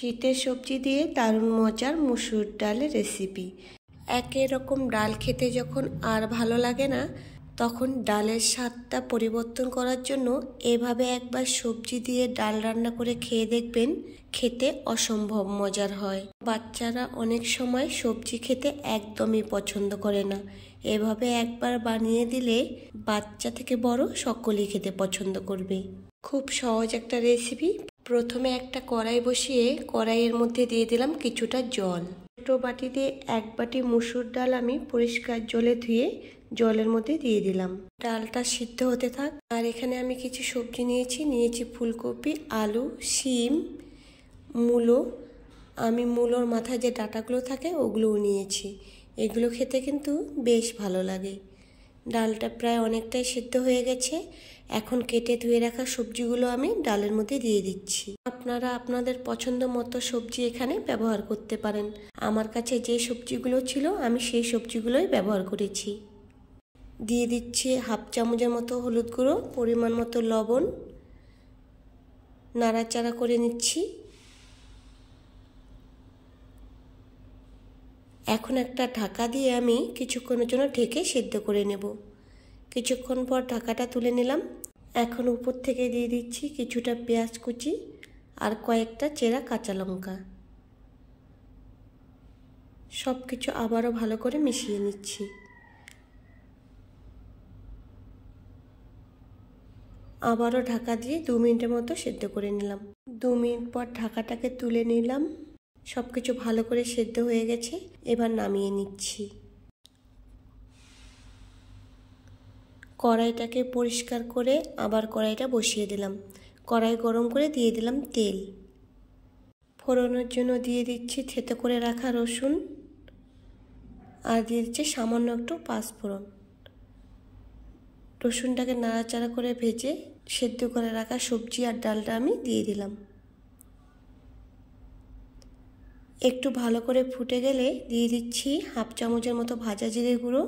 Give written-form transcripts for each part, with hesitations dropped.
শীতের সবজি দিয়ে দারুণ মজার মুসুর ডালের রেসিপি। একই রকম ডাল খেতে যখন আর ভালো লাগে না, তখন ডালের স্বাদটা পরিবর্তন করার জন্য এভাবে একবার সবজি দিয়ে ডাল রান্না করে খেয়ে দেখবেন, খেতে অসম্ভব মজার হয়। বাচ্চারা অনেক সময় সবজি খেতে একদমই পছন্দ করে না, এভাবে একবার বানিয়ে দিলে বাচ্চা থেকে বড় সকলেই খেতে পছন্দ করবে। খুব সহজ একটা রেসিপি। প্রথমে একটা কড়াই বসিয়ে কড়াইয়ের মধ্যে দিয়ে দিলাম কিছুটা জল। ছোটো বাটি দিয়ে 1 বাটি মুসুর ডাল আমি পরিষ্কার জলে ধুয়ে জলের মধ্যে দিয়ে দিলাম। ডালটা সিদ্ধ হতে থাক। আর এখানে আমি কিছু সবজি নিয়েছি ফুলকপি, আলু, শিম, মূলো। আমি মূলোর মাথায় যে ডাঁটাগুলো থাকে ওগুলোও নিয়েছি। এগুলো খেতে কিন্তু বেশ ভালো লাগে। ডালটা প্রায় অনেকটাই সিদ্ধ হয়ে গেছে। এখন কেটে ধুয়ে রাখা সবজিগুলো আমি ডালের মধ্যে দিয়ে দিচ্ছি। আপনারা আপনাদের পছন্দ মতো সবজি এখানে ব্যবহার করতে পারেন। আমার কাছে যে সবজিগুলো ছিল আমি সেই সবজিগুলোই ব্যবহার করেছি। দিয়ে দিচ্ছি 1/2 চামচের মতো হলুদ গুঁড়ো, পরিমাণ মতো লবণ। নাড়াচাড়া করে নিচ্ছি। এখন একটা ঢাকা দিয়ে আমি কিছুক্ষণের জন্য ঢেকে সিদ্ধ করে নেব। কিছুক্ষণ পর ঢাকাটা তুলে নিলাম। এখন উপর থেকে দিয়ে দিচ্ছি কিছুটা পেঁয়াজ কুচি আর কয়েকটা চেরা কাঁচা লঙ্কা। সব কিছু আবারও ভালো করে মিশিয়ে নিচ্ছি। আবারও ঢাকা দিয়ে 2 মিনিটের মতো সিদ্ধ করে নিলাম। 2 মিনিট পর ঢাকাটাকে তুলে নিলাম। সব কিছু ভালো করে সিদ্ধ হয়ে গেছে। এবার নামিয়ে নিচ্ছি। কড়াইটাকে পরিষ্কার করে আবার কড়াইটা বসিয়ে দিলাম। কড়াই গরম করে দিয়ে দিলাম তেল। ফোড়নের জন্য দিয়ে দিচ্ছি থেতো করে রাখা রসুন আর দিয়ে দিচ্ছি সামান্য একটু পাঁচফোড়ন। রসুনটাকে নাড়াচাড়া করে ভেজে সেদ্ধ করে রাখা সবজি আর ডালটা আমি দিয়ে দিলাম। একটু ভালো করে ফুটে গেলে দিয়ে দিচ্ছি 1/2 চামচের মতো ভাজা জিরে গুঁড়ো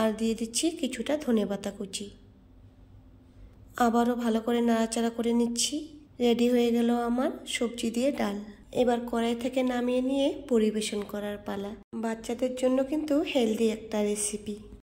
আর দিয়ে দিচ্ছি কিছুটা ধনেপাতা কুচি। আবারও ভালো করে নাড়াচাড়া করে নিচ্ছি। রেডি হয়ে গেল আমার সবজি দিয়ে ডাল। এবার কড়াই থেকে নামিয়ে নিয়ে পরিবেশন করার পালা। বাচ্চাদের জন্য কিন্তু হেলদি একটা রেসিপি।